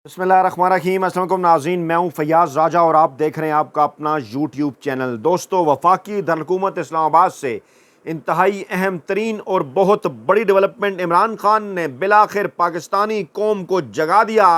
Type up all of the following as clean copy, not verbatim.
बिस्मिल्लाहिर्रहमानिर्रहीम। अस्सलाम वालेकुम नाज़रीन, मैं हूँ फैयाज़ राजा और आप देख रहे हैं आपका अपना यूट्यूब चैनल। दोस्तों, वफाकी दारुल-हुकूमत इस्लामाबाद से इंतहाई अहम तरीन और बहुत बड़ी डेवलपमेंट, इमरान खान ने बिलाखिर पाकिस्तानी कौम को जगा दिया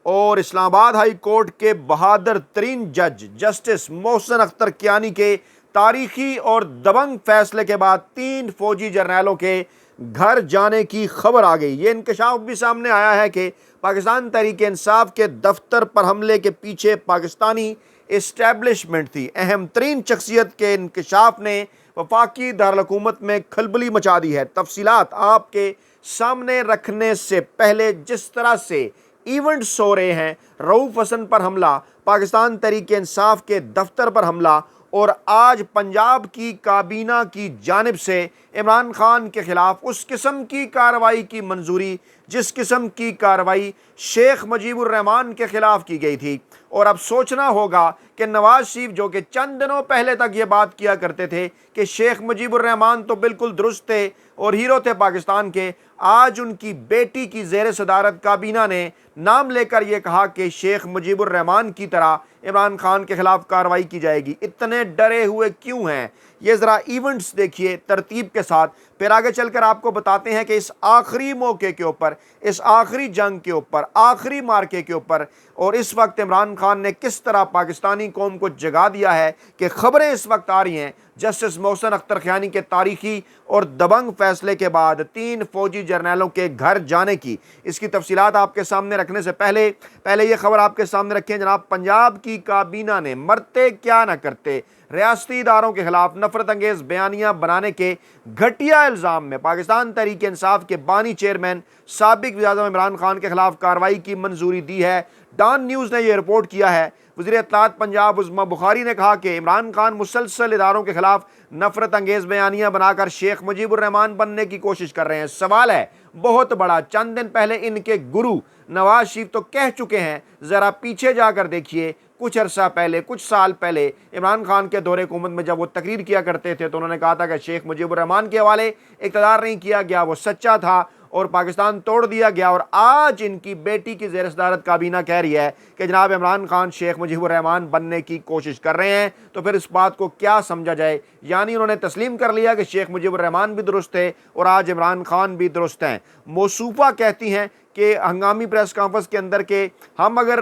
और इस्लामाबाद हाई कोर्ट के बहादुर तरीन जज जस्टिस मोहसिन अख्तर कियानी के तारीखी और दबंग फैसले के बाद 3 फौजी जर्नैलों के घर जाने की खबर आ गई। ये इंकशाफ भी सामने आया है कि पाकिस्तान तहरीक इंसाफ के दफ्तर पर हमले के पीछे पाकिस्तानी इस्टेब्लिशमेंट थी। अहम तरीन शख्सियत के इंकशाफ ने वफाकी दारुल-हुकूमत में खलबली मचा दी है। तफसीलात आपके सामने रखने से पहले, जिस तरह से इवेंट्स हो रहे हैं, रऊफ हसन पर हमला, पाकिस्तान तहरीक इंसाफ के दफ्तर पर हमला और आज पंजाब की काबीना की जानिब से इमरान खान के खिलाफ उस किस्म की कार्रवाई की मंजूरी जिस किस्म की कार्रवाई शेख मुजीबुर रहमान के खिलाफ की गई थी। और अब सोचना होगा कि नवाज शरीफ, जो कि चंद दिनों पहले तक ये बात किया करते थे कि शेख मुजीबुर रहमान तो बिल्कुल दुरुस्त थे और हीरो थे पाकिस्तान के, आज उनकी बेटी की ज़ेर सदारत काबीना ने नाम लेकर यह कहा कि शेख मुजीबुर रहमान की तरह इमरान खान के खिलाफ कार्रवाई की जाएगी। इतने डरे हुए क्यों हैं? ये ज़रा इवेंट्स देखिए तरतीब के साथ, फिर आगे चलकर आपको बताते हैं कि इस आखिरी मौके के ऊपर, इस आखिरी जंग के ऊपर, आखिरी मार्के के ऊपर और इस वक्त इमरान खान ने किस तरह पाकिस्तानी कौम को जगा दिया है कि खबरें इस वक्त आ रही हैं जस्टिस मोहसिन अख्तर कियानी के तारीखी और दबंग फैसले के बाद 3 फौजी जर्नैलों के घर जाने की। इसकी तफसीलात आपके सामने रखने से पहले ये खबर आपके सामने रखें। जनाब, पंजाब की काबीना ने मरते क्या न करते रियासती इदारों के खिलाफ नफरत अंगेज बयानियां बनाने के घटिया इल्ज़ाम में पाकिस्तान तहरीक इंसाफ के बानी चेयरमैन साबिक वज़ीर-ए-आज़म इमरान खान के खिलाफ कार्रवाई की मंजूरी दी है। डॉन न्यूज़ ने यह रिपोर्ट किया है। वज़ीर इत्तलात पंजाब उज़्मा बुखारी ने कहा कि इमरान खान मुसलसल इदारों के खिलाफ नफरत अंगेज बयानियां बनाकर शेख मुजीबुर रहमान बनने की कोशिश कर रहे हैं। सवाल है बहुत बड़ा, चंद दिन पहले इनके गुरु नवाज शरीफ तो कह चुके हैं, ज़रा पीछे जाकर देखिए, कुछ अरसा पहले, कुछ साल पहले इमरान खान के दौरे हुकूमत में जब वो तकरीर किया करते थे तो उन्होंने कहा था कि शेख मुजीबुर रहमान के हवाले इक़्तिदार नहीं किया गया, वो सच्चा था और पाकिस्तान तोड़ दिया गया। और आज इनकी बेटी की ज़ेर सदारत काबीना कह रही है कि जनाब इमरान खान शेख मुजीबुर रहमान बनने की कोशिश कर रहे हैं। तो फिर इस बात को क्या समझा जाए? यानी उन्होंने तस्लीम कर लिया कि शेख मुजीबुर रहमान भी दुरुस्त थे और आज इमरान खान भी दुरुस्त हैं। मौसूफ़ा कहती हैं कि हंगामी प्रेस कॉन्फ्रेंस के अंदर के हम अगर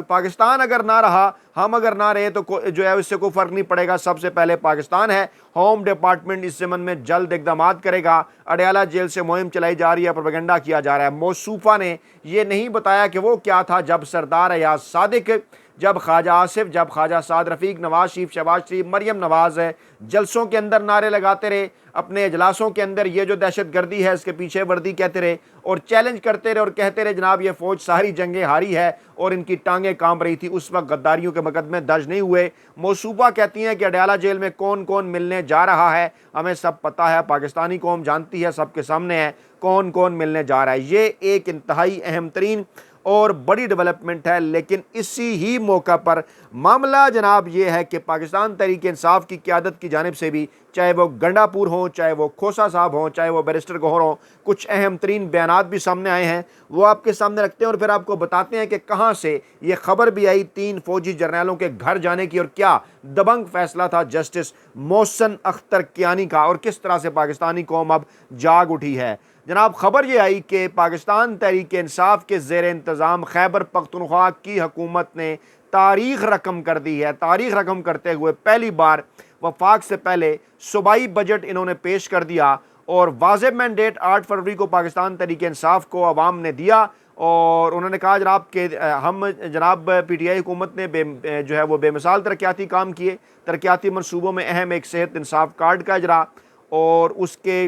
पाकिस्तान अगर ना रहा, हम अगर ना रहे तो जो है इससे कोई फ़र्क नहीं पड़ेगा। सबसे पहले पाकिस्तान है, होम डिपार्टमेंट इस ज़मन में जल्द इकदाम करेगा। अडयाला जेल से मुहिम चलाई जा रही है, प्रोपेगेंडा किया जा रहा है। मौसूफ़ा ने यह नहीं बताया कि वो क्या था जब सरदार अयाज सादिक, जब ख्वाजा आसिफ, जब ख्वाजा साद रफ़ीक, नवाज शरीफ, शहबाज शरीफ, मरियम नवाज जलसों के अंदर नारे लगाते रहे, अपने इजलासों के अंदर ये जो दहशत गर्दी है इसके पीछे वर्दी कहते रहे और चैलेंज करते रहे और कहते रहे जनाब ये फ़ौज सारी जंगें हारी है और इनकी टांगें कांप रही थी, उस वक्त गद्दारियों के मुकदमे दर्ज नहीं हुए। मौसूफ़ा कहती हैं कि अडयाला जेल में कौन कौन मिलने जा रहा है हमें सब पता है, पाकिस्तानी कौम जानती है, सबके सामने है कौन कौन मिलने जा रहा है। ये एक इंतहाई अहम तरीन और बड़ी डेवलपमेंट है। लेकिन इसी ही मौका पर मामला जनाब ये है कि पाकिस्तान तहरीक इंसाफ की क़यादत की जानिब से भी, चाहे वो गंडापुर हों, चाहे वो खोसा साहब हों, चाहे वो बैरिस्टर गौहर हों, कुछ अहम तरीन बयानात भी सामने आए हैं, वो आपके सामने रखते हैं और फिर आपको बताते हैं कि कहाँ से ये खबर भी आई 3 फौजी जर्नैलों के घर जाने की और क्या दबंग फैसला था जस्टिस मोहसिन अख्तर कियानी का और किस तरह से पाकिस्तानी कौम अब जाग उठी है। जनाब, खबर ये आई कि पाकिस्तान तहरीक इंसाफ के ज़ेर इंतज़ाम खैबर पख्तूनख्वा की हुकूमत ने तारीख़ रकम कर दी है। तारीख़ रकम करते हुए पहली बार वफाक से पहले सूबाई बजट इन्होंने पेश कर दिया और वाज़ेह मैंडेट 8 फरवरी को पाकिस्तान तहरीक इंसाफ को अवाम ने दिया और उन्होंने कहा जनाब कि हम जनाब PTI हुकूमत ने जो है वो बेमिसाल तरक्याती काम किए। तरक्याती मनसूबों में अहम एक सेहत इंसाफ कार्ड का इजरा और उसके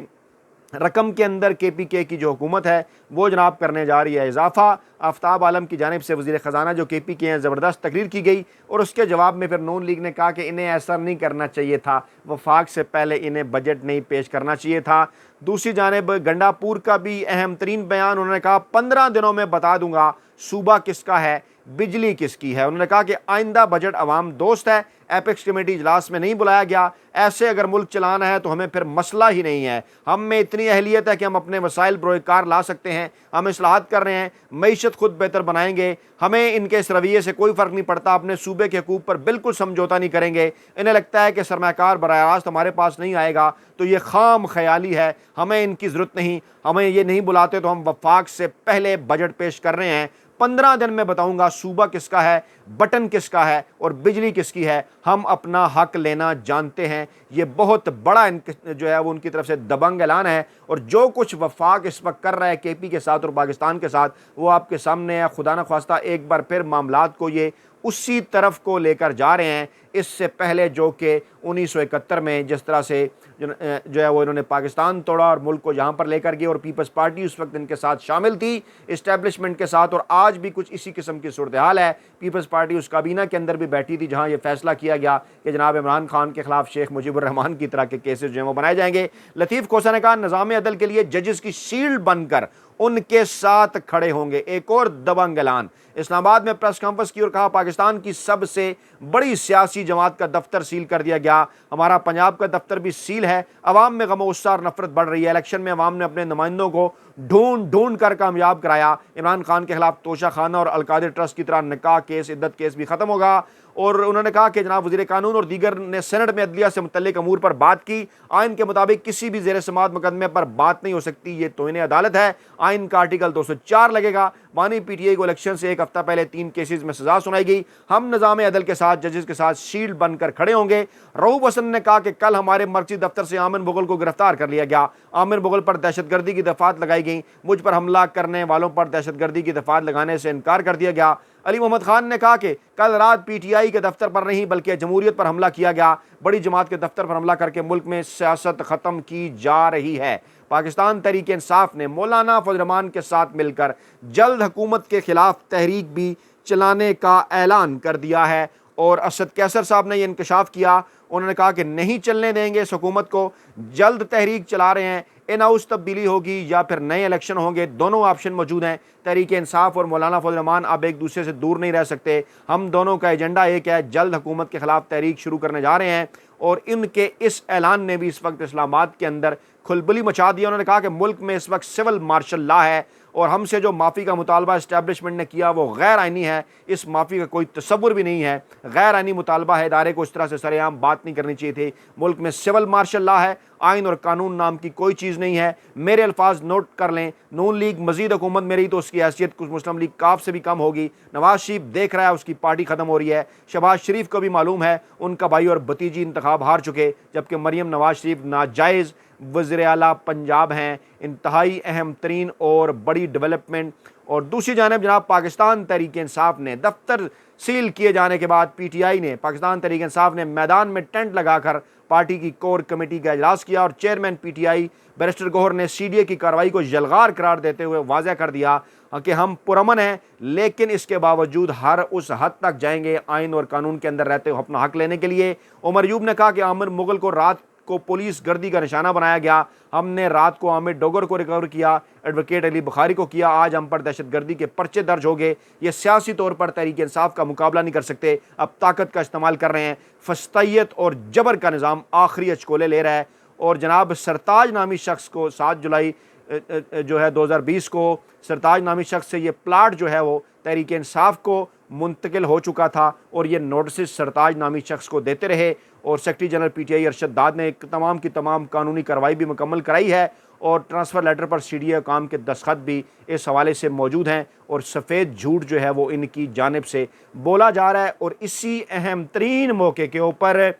रकम के अंदर KPK की जो हुकूमत है वो जनाब करने जा रही है इजाफा। आफ्ताब आलम की जानिब से वज़ीर ख़जाना जो KPK हैं ज़बरदस्त तकरीर की गई और उसके जवाब में फिर नून लीग ने कहा कि इन्हें ऐसा नहीं करना चाहिए था, वफाक से पहले इन्हें बजट नहीं पेश करना चाहिए था। दूसरी जानिब गंडापुर का भी अहम तरीन बयान, उन्होंने कहा 15 दिनों में बता दूंगा सूबा किसका है। बिजली किसकी है। उन्होंने कहा कि आइंदा बजट अवाम दोस्त है, एपेक्स कमेटी इजलास में नहीं बुलाया गया। ऐसे अगर मुल्क चलाना है तो हमें फिर मसला ही नहीं है, हम में इतनी अहलियत है कि हम अपने वसाइल बरोकार ला सकते हैं, हम इस्लाहात कर रहे हैं, मईशत खुद बेहतर बनाएंगे, हमें इनके इस रवैये से कोई फ़र्क नहीं पड़ता, अपने सूबे के हकूक़ पर बिल्कुल समझौता नहीं करेंगे। इन्हें लगता है कि सरमाकार बराह रास्त हमारे पास नहीं आएगा तो ये खाम ख्याली है, हमें इनकी ज़रूरत नहीं, हमें ये नहीं बुलाते तो हम वफाक से पहले बजट पेश कर रहे हैं। 15 दिन में बताऊंगा सूबा किसका है, बटन किसका है और बिजली किसकी है। हम अपना हक लेना जानते हैं। ये बहुत बड़ा जो है वो उनकी तरफ से दबंग ऐलान है। और जो कुछ वफाक इस वक्त कर रहा है KP के साथ और पाकिस्तान के साथ, वो आपके सामने है। खुदा न ख्वास्ता एक बार फिर मामलात को ये उसी तरफ को लेकर जा रहे हैं। इससे पहले जो कि 1971 में जिस तरह से जो है वो इन्होंने पाकिस्तान तोड़ा और मुल्क को यहाँ पर लेकर गए, और पीपल्स पार्टी उस वक्त इनके साथ शामिल थी इस्टेब्लिशमेंट के साथ, और आज भी कुछ इसी किस्म की सूरत हाल है। पीपल्स पार्टी उस काबीना के अंदर भी बैठी थी जहाँ ये फैसला किया गया कि जनाब इमरान खान के खिलाफ शेख मुजीबुर रहमान की तरह के केसेस जो हैं वो बनाए जाएंगे। लतीफ़ खोसा ने कहा निज़ाम अदल के लिए जजेस की शील्ड बनकर उनके साथ खड़े होंगे। एक और दबंग ऐलान, इस्लामाबाद में प्रेस कॉन्फ्रेंस की और कहा पाकिस्तान की सबसे बड़ी सियासी जमात का दफ्तर सील कर दिया गया, हमारा पंजाब का दफ्तर भी सील है। अवाम में गम गुस्सा और नफरत बढ़ रही है। इलेक्शन में अवाम ने अपने नुमाइंदों को ढूंढ ढूंढ कर कामयाब कराया। इमरान खान के खिलाफ तोशा खाना और अलकादिर ट्रस्ट की तरह निकाह केस, इद्दत केस भी खत्म होगा। और उन्होंने कहा कि जनाब वज़ीर कानून और दीगर ने सेनेट में अदलिया से मुतल्लिक अमूर पर बात की। आइन के मुताबिक किसी भी ज़ेर समाअत मुकदमे पर बात नहीं हो सकती, ये तौहीन अदालत है। आइन का आर्टिकल 204 लगेगा। बानी PTI को इलेक्शन से एक हफ्ता पहले 3 केसेस में सजा सुनाई गई। हम निज़ाम अदल के साथ, जजेस के साथ शील्ड बनकर खड़े होंगे। रऊफ हसन ने कहा कि कल हमारे मर्कज़ी दफ्तर से आमिर मुगल को गिरफ्तार कर लिया गया। आमिर मुगल पर दहशतगर्दी की दफात लगाई गई। मुझ पर हमला करने वालों पर दहशतगर्दी की दफात लगाने से इनकार कर दिया गया। अली मोहम्मद खान ने कहा कि कल रात PTI के दफ्तर पर नहीं बल्कि जमहूरियत पर हमला किया गया। बड़ी जमात के दफ्तर पर हमला करके मुल्क में सियासत ख़त्म की जा रही है। पाकिस्तान तहरीक इंसाफ ने मौलाना फजल रहमान के साथ मिलकर जल्द हुकूमत के खिलाफ तहरीक भी चलाने का ऐलान कर दिया है। और असद कैसर साहब ने यह इंकशाफ किया। उन्होंने कहा कि नहीं चलने देंगे इस हुकूमत को, जल्द तहरीक चला रहे हैं। इन हाउस तब्दीली होगी या फिर नए इलेक्शन होंगे, दोनों ऑप्शन मौजूद हैं। तहरीक इंसाफ और मौलाना फजल रहमान अब एक दूसरे से दूर नहीं रह सकते। हम दोनों का एजेंडा एक है, जल्द हुकूमत के खिलाफ तहरीक शुरू करने जा रहे हैं। और इनके इस ऐलान ने भी इस वक्त इस्लामाबाद के अंदर खुलबली मचा दिया। उन्होंने कहा कि मुल्क में इस वक्त सिविल मार्शल लॉ है और हमसे जो माफ़ी का मुतालबा इस्टेब्लिशमेंट ने किया वो गैर आइनी है। इस माफ़ी का कोई तसव्वुर भी नहीं है, गैर आइनी मुतालबा है। इदारे को इस तरह से सरेआम बात नहीं करनी चाहिए थी। मुल्क में सिविल मार्शल लॉ है, आइन और कानून नाम की कोई चीज़ नहीं है। मेरे अल्फाज नोट कर लें, नून लीग मजीद हुकूमत में रही तो उसकी हैसियत कुछ मुस्लिम लीग काफ से भी कम होगी। नवाज शरीफ देख रहा है उसकी पार्टी ख़त्म हो रही है। शहबाज शरीफ को भी मालूम है उनका भाई और भतीजी इंतखाब हार चुके, जबकि मरियम नवाज शरीफ नाजायज़ वज़ीर आला पंजाब हैं। इंतहाई अहम तरीन और बड़ी डेवलपमेंट। और दूसरी जानिब जनाब पाकिस्तान तहरीक इंसाफ ने दफ्तर सील किए जाने के बाद PTI ने, पाकिस्तान तहरीक इंसाफ ने मैदान में टेंट लगाकर पार्टी की कोर कमेटी का इजलास किया। और चेयरमैन PTI बैरिस्टर गौहर ने CDA की कार्रवाई को यलगार करार देते हुए वाज़ह कर दिया कि हम पुरअमन हैं, लेकिन इसके बावजूद हर उस हद तक जाएंगे आइन और कानून के अंदर रहते हुए अपना हक लेने के लिए। उमर यूब ने कहा कि आमिर मुगल को रात को पुलिस गर्दी का निशाना बनाया गया। हमने रात को आमिर डोगर को रिकवर किया, एडवोकेट अली बुखारी को किया। आज हम पर दहशतगर्दी के पर्चे दर्ज हो गए। ये सियासी तौर पर तहरीक इंसाफ का मुकाबला नहीं कर सकते, अब ताकत का इस्तेमाल कर रहे हैं। फस्तैयत और जबर का निज़ाम आखिरी अचकोले ले रहा है। और जनाब सरताज नामी शख्स को 7 जुलाई जो है 2020 को सरताज नामी शख्स से ये प्लाट जो है वो तहरीक इंसाफ को मुंतकिल हो चुका था और ये नोटिस सरताज नामी शख्स को देते रहे। और सेक्रेटरी जनरल PTI अरशद दाद ने तमाम की तमाम कानूनी कार्रवाई भी मुकम्मल कराई है। और ट्रांसफ़र लेटर पर CDA काम के दस्तखत भी इस हवाले से मौजूद हैं। और सफ़ेद झूठ जो है वो इनकी जानिब से बोला जा रहा है। और इसी अहम तरीन मौके के ऊपर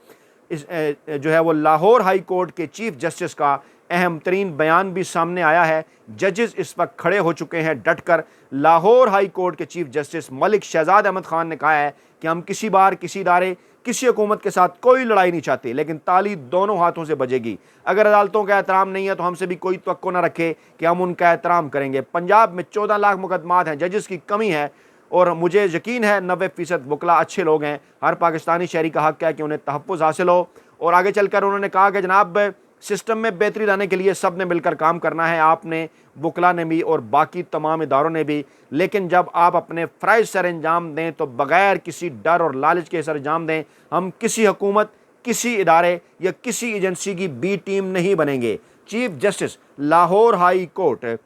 इस जो है वो लाहौर हाई कोर्ट के चीफ जस्टिस का अहम तरीन बयान भी सामने आया है। जजेस इस वक्त खड़े हो चुके हैं डट कर। लाहौर हाई कोर्ट के चीफ जस्टिस मलिक शहजाद अहमद खान ने कहा है कि हम किसी बार किसी इदारे किसी हुकूमत के साथ कोई लड़ाई नहीं चाहते, लेकिन ताली दोनों हाथों से बजेगी। अगर अदालतों का एहतराम नहीं है तो हमसे भी कोई तवक्को न रखे कि हम उनका एहतराम करेंगे। पंजाब में 14 लाख मुकदमात हैं, जजेस की कमी है। और मुझे यकीन है 90% वकला अच्छे लोग हैं। हर पाकिस्तानी शहरी का हक है कि उन्हें तहफ़्फ़ुज़ हासिल हो। और आगे चलकर उन्होंने कहा कि जनाब सिस्टम में बेहतरी लाने के लिए सब ने मिलकर काम करना है, आपने, वकला ने भी और बाकी तमाम इदारों ने भी। लेकिन जब आप अपने फ़राइज़ सर अंजाम दें तो बग़ैर किसी डर और लालच के सर अंजाम दें। हम किसी हुकूमत, किसी इदारे या किसी एजेंसी की बी टीम नहीं बनेंगे। Chief justice Lahore high court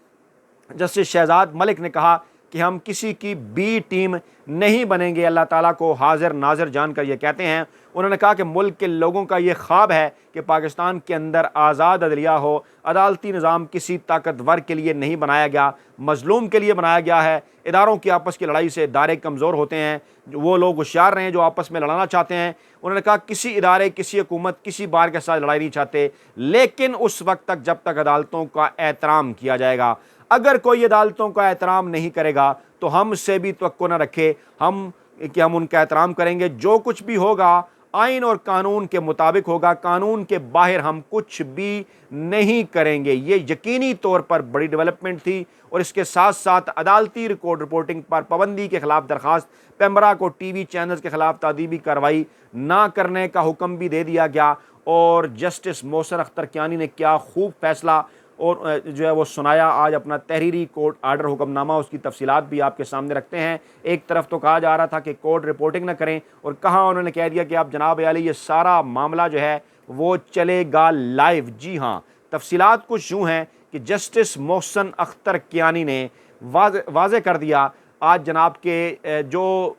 justice Shahzad Malik ने कहा कि हम किसी की बी टीम नहीं बनेंगे। अल्लाह ताला को हाजिर नाजिर जानकर ये कहते हैं। उन्होंने कहा कि मुल्क के लोगों का ये ख्वाब है कि पाकिस्तान के अंदर आज़ाद अदलिया हो। अदालती निज़ाम किसी ताकतवर के लिए नहीं बनाया गया, मजलूम के लिए बनाया गया है। इदारों की आपस की लड़ाई से इदारे कमज़ोर होते हैं। वो लोग होशियार रहे हैं जो आपस में लड़ना चाहते हैं। उन्होंने कहा किसी इदारे, किसी हुकूमत, किसी बार के साथ लड़ाई नहीं चाहते, लेकिन उस वक्त तक जब तक अदालतों का एहतराम किया जाएगा। अगर कोई अदालतों का एहतराम नहीं करेगा तो हमसे भी तवक्को न रखे हम उनका एहतराम करेंगे। जो कुछ भी होगा आइन और कानून के मुताबिक होगा, कानून के बाहर हम कुछ भी नहीं करेंगे। ये यकीनी तौर पर बड़ी डेवलपमेंट थी। और इसके साथ साथ अदालती रिपोर्टिंग पर पाबंदी के खिलाफ दरखास्त, पेम्बरा को टीवी चैनल्स के खिलाफ तादीबी कार्रवाई ना करने का हुक्म भी दे दिया गया। और जस्टिस मोहसिन अख्तर कियानी ने क्या खूब फैसला और जो है वो सुनाया। आज अपना तहरीरी कोर्ट आर्डर हुक्मनामा, उसकी तफसीलात भी आपके सामने रखते हैं। एक तरफ तो कहा जा रहा था कि कोर्ट रिपोर्टिंग ना करें, और कहाँ उन्होंने कह दिया कि आप जनाब आली ये सारा मामला जो है वो चलेगा लाइव। जी हाँ, तफसीलात कुछ यूँ हैं कि जस्टिस मोहसिन अख्तर कियानी ने वाज़े कर दिया आज जनाब के जो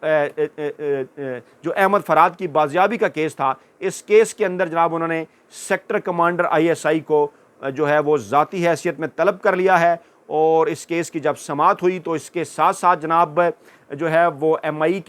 अहमद फराद की बाजियाबी का केस था, इस केस के अंदर जनाब उन्होंने सेक्टर कमांडर ISI को जो है वो ज़ाती हैसियत में तलब कर लिया है। और इस केस की जब समाअत हुई तो इसके साथ साथ जनाब जो है वो MI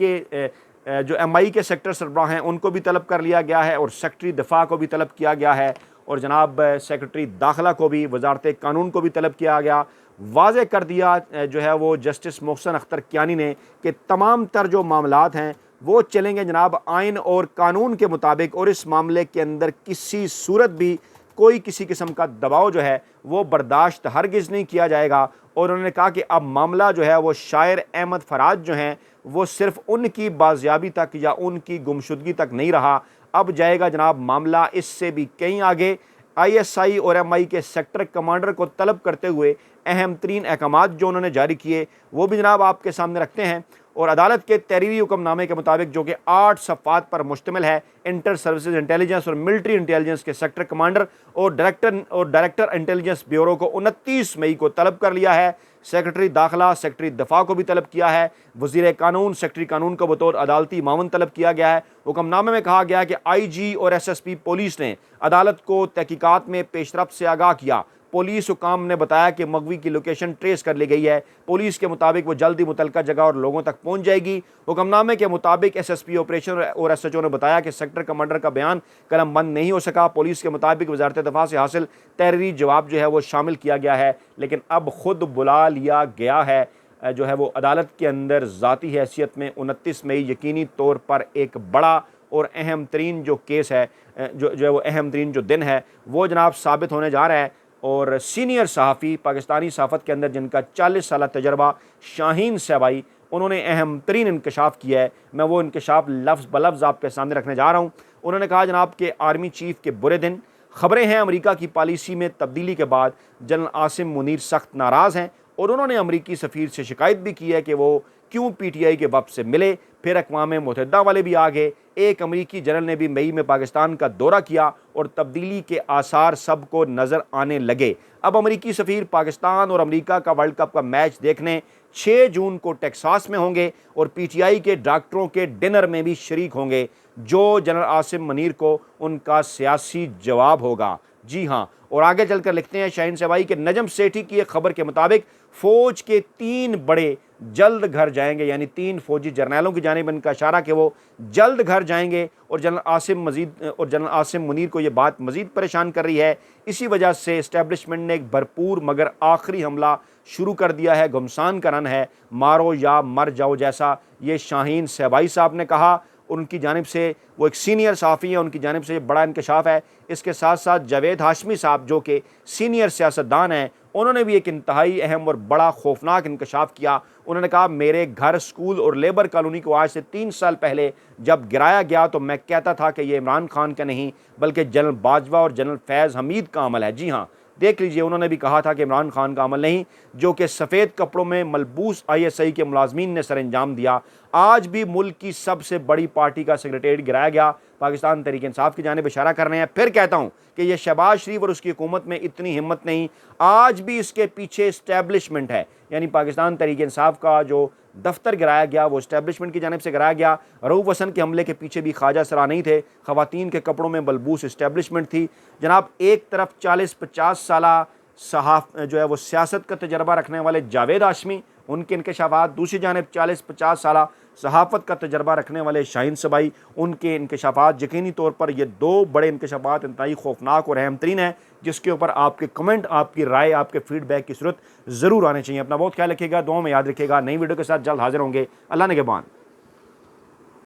के सेक्टर सरबराह हैं उनको भी तलब कर लिया गया है, और सेक्रेटरी दिफा को भी तलब किया गया है, और जनाब सेक्रेटरी दाखिला को भी, वजारत कानून को भी तलब किया गया। वाज़े कर दिया जो है वो जस्टिस मोहसिन अख्तर कियानी ने कि तमाम तर जो मामलात हैं वो चलेंगे जनाब आइन और कानून के मुताबिक, और इस मामले के अंदर किसी सूरत भी कोई किसी किस्म का दबाव जो है वो बर्दाश्त हरगिज़ नहीं किया जाएगा। और उन्होंने कहा कि अब मामला जो है वो शायर अहमद फराज जो हैं वो सिर्फ उनकी बाजियाबी तक या उनकी गुमशुदगी तक नहीं रहा, अब जाएगा जनाब मामला इससे भी कहीं आगे। ISI और MI के सेक्टर कमांडर को तलब करते हुए अहम तरीन अहकामात जो उन्होंने जारी किए वो भी जनाब आपके सामने रखते हैं। और अदालत के तहरीरी हुक्मनामे के मुताबिक, जो कि 8 सफ़ात पर मुश्तमिल है, इंटर सर्विसेज इंटेलिजेंस और मिलिट्री इंटेलिजेंस के सेक्टर कमांडर और डायरेक्टर इंटेलिजेंस ब्यूरो को 29 मई को तलब कर लिया है। सेक्रेटरी दाखिला, सेक्रेटरी दफा को भी तलब किया है। वज़ीर कानून, सेक्रेटरी कानून को बतौर अदालती मामून तलब किया गया है। हुक्मनामे में कहा गया है कि IG और SSP पुलिस ने अदालत को तहकीकात में पेशरफ्त से आगाह किया। पुलिस हुकाम ने बताया कि मगवी की लोकेशन ट्रेस कर ली गई है। पुलिस के मुताबिक वो जल्द ही मुतलका जगह और लोगों तक पहुंच जाएगी। हुक्मनामे के मुताबिक SSP ऑपरेशन और SHO ने बताया कि सेक्टर कमांडर का बयान कलम बंद नहीं हो सका। पुलिस के मुताबिक वजारत दफा से हासिल तहरीरी जवाब जो है वो शामिल किया गया है, लेकिन अब खुद बुला लिया गया है जो है वो अदालत के अंदर ज़ाती हैसियत में 29 मई यकीनी तौर पर एक बड़ा और अहम तरीन जो केस है, जो है वो अहम तरीन जो दिन है वो जनाब साबित होने जा रहा है। और सीनियर सहाफ़ी पाकिस्तानी सहाफ़त के अंदर जिनका 40 साल तजर्बा, शाहीन सहबाई, उन्होंने अहम तरीन इंकशाफ किया है। मैं वो इंकशाफ लफ्ज़ ब लफ्ज़ आपके सामने रखने जा रहा हूँ। उन्होंने कहा जनाब के आर्मी चीफ़ के बुरे दिन। ख़बरें हैं अमेरिका की पॉलिसी में तब्दीली के बाद जनरल आसिम मुनीर सख्त नाराज़ हैं, और उन्होंने अमरीकी सफ़ीर से शिकायत भी की है कि वो क्यों PTI के वफ़द से मिले। फिर अक़वाम मुत्तहिदा वाले भी आ गए। एक अमरीकी जनरल ने भी मई में पाकिस्तान का दौरा किया और तब्दीली के आसार सबको नज़र आने लगे। अब अमरीकी सफ़ीर पाकिस्तान और अमरीका का वर्ल्ड कप का मैच देखने 6 जून को टेक्सास में होंगे और PTI के डॉक्टरों के डिनर में भी शरीक होंगे, जो जनरल आसिम मुनीर को उनका सियासी जवाब होगा। जी हाँ, और आगे चलकर लिखते हैं शाहीन सहबाई के नजम सेठी की एक खबर के मुताबिक फ़ौज के 3 बड़े जल्द घर जाएंगे, यानी 3 फौजी जर्नैलों की जानिब इनका इशारा कि वो जल्द घर जाएंगे। और जनरल आसिम मुनीर को ये बात मज़ीद परेशान कर रही है। इसी वजह से इस्टेब्लिशमेंट ने एक भरपूर मगर आखिरी हमला शुरू कर दिया है। घमसान का रन है, मारो या मर जाओ जैसा, ये शाहीन सहबाई साहब ने कहा। उनकी जानिब से, वो एक सीनियर सहाफ़ी है, उनकी जानिब से बड़ा इंकशाफ है। इसके साथ साथ जावेद हाशमी साहब जो कि सीनियर सियासतदान हैं, उन्होंने भी एक इंतहाई अहम और बड़ा खौफनाक इंकशाफ किया। उन्होंने कहा मेरे घर, स्कूल और लेबर कॉलोनी को आज से 3 साल पहले जब गिराया गया तो मैं कहता था कि ये इमरान खान का नहीं बल्कि जनरल बाजवा और जनरल फैज़ हमीद का अमल है। जी हाँ, देख लीजिए, उन्होंने भी कहा था कि इमरान खान का अमल नहीं, जो कि सफ़ेद कपड़ों में मलबूस ISI के मुलाजमीन ने सर अंजाम दिया। आज भी मुल्क की सबसे बड़ी पार्टी का सेक्रेटेरिएट गिराया गया। पाकिस्तान तहरीक इंसाफ की जानिब इशारा कर रहे हैं। फिर कहता हूँ कि यह शहबाज शरीफ और उसकी हुकूमत में इतनी हिम्मत नहीं, आज भी इसके पीछे इस्टेब्लिशमेंट है। यानी पाकिस्तान तहरीक इंसाफ का जो दफ्तर गिराया गया वो इस्टेब्लिशमेंट की जानिब से गिराया गया। रऊफ हसन के हमले के पीछे भी ख्वाजा सरा नहीं थे, खवातीन के कपड़ों में बलबूस इस्टेब्लिशमेंट थी। जनाब, एक तरफ 40-50 साला जो है वो सियासत का तजर्बा रखने वाले जावेद हाशमी, उनके इंकशाफात, दूसरी जानिब 40-50 साला सहाफ़त का तजर्बा रखने वाले शाहीन सबाई, उनके इंकशाफात। यकीनी तौर पर ये 2 बड़े इंकशाफात इंतहाई खौफनाक और अहम तरीन है, जिसके ऊपर आपके कमेंट, आपकी राय, आपके फीडबैक की ज़रूरत ज़रूर आनी चाहिए। अपना बहुत ख्याल रखिएगा, दुआ में याद रखिएगा। नई वीडियो के साथ जल्द हाजिर होंगे। अल्लाह ने के बान।